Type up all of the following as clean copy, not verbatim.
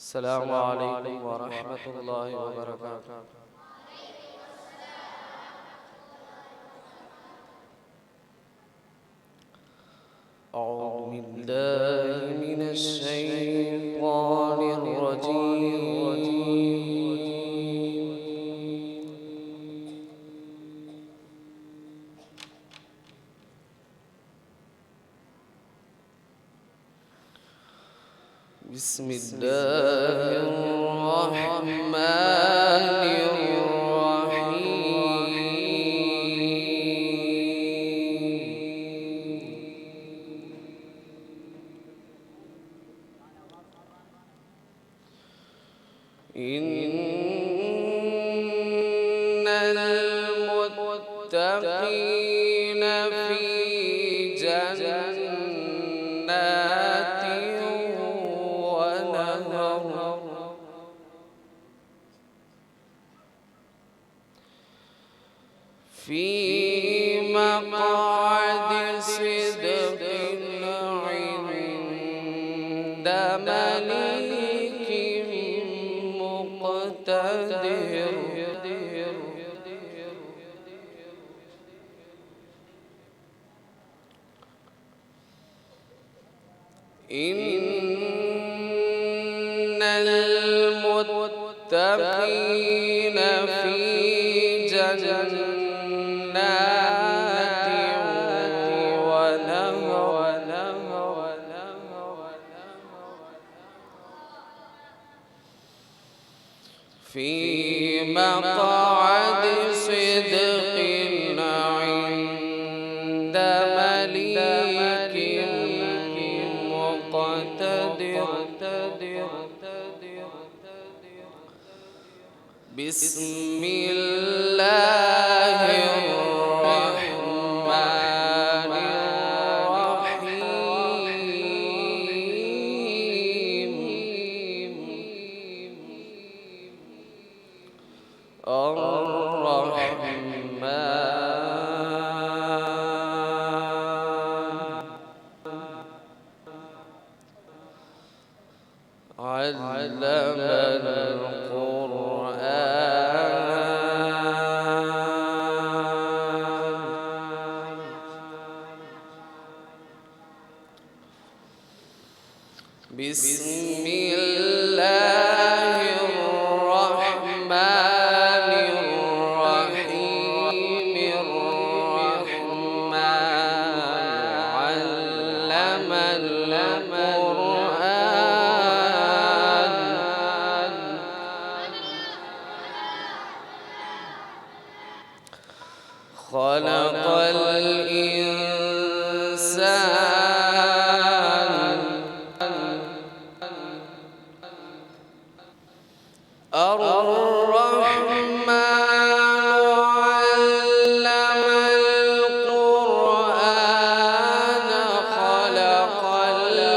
السلام عليكم ورحمة الله وبركاته. أعوذ بالله من الشيطان الرجيم. بسم الله الرحمن الرحيم. إن المتقين في جنات ونهر في مقعد صدق عند مليك مقتدر. إن المتقين في جنات ونهر في مقعد صدق عند مليك مقتدر. بسم الله الرحمن الرحيم. الرحمن علم بسم الله الرحمن الرحيم. الرحمن علم القرآن خلق الإنسان. الرحمن علم القرآن خلق الإنسان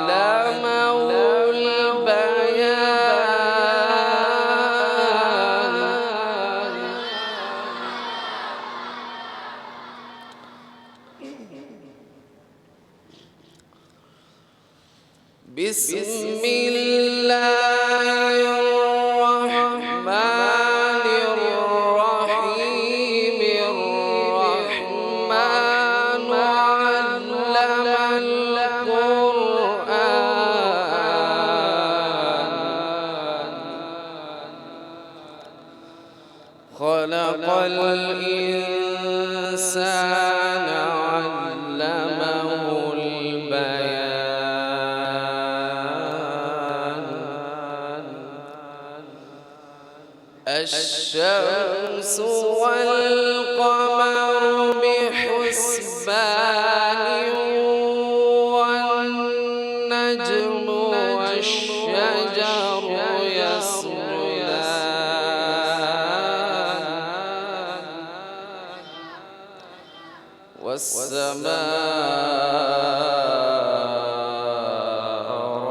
علمه البيان. بسم الله الرحمن الرحيم. الرحمن علم القرآن خلق الإنسان علمه البيان. الشمس والقمر بحسبان والنجم والشجر يسجدان والسماء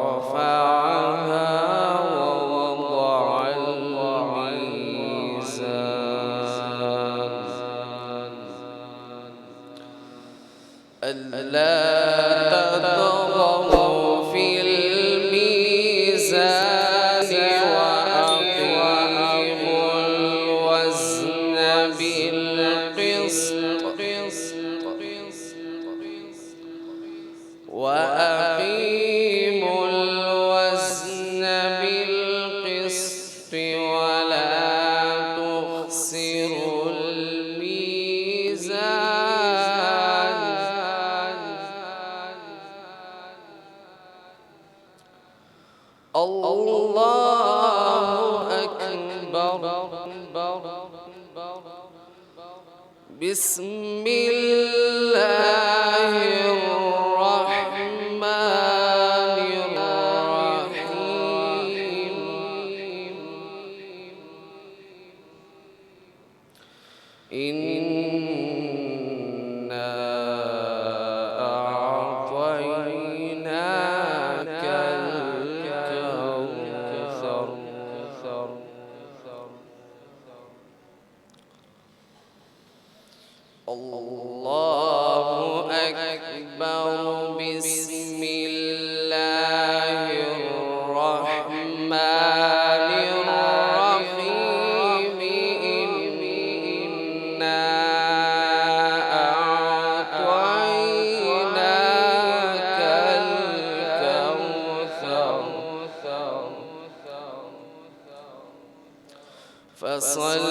رفعها ووضع الميزان ألا بسم الله الرحمن الرحيم إنا أعطيناك الكوثر الله أكبر بسم الله الرحمن الرحيم إنا أعطيناك الكوثر فصل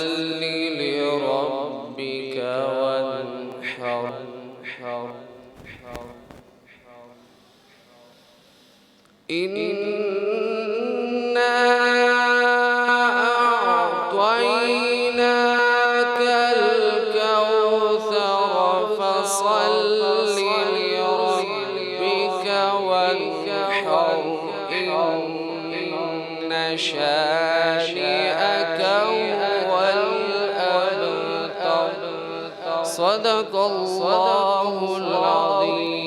لربك وانحر إنا أعطيناك الكوثر فصل لربك وانحر إن شانئك هو الأبتر صدق الله العظيم.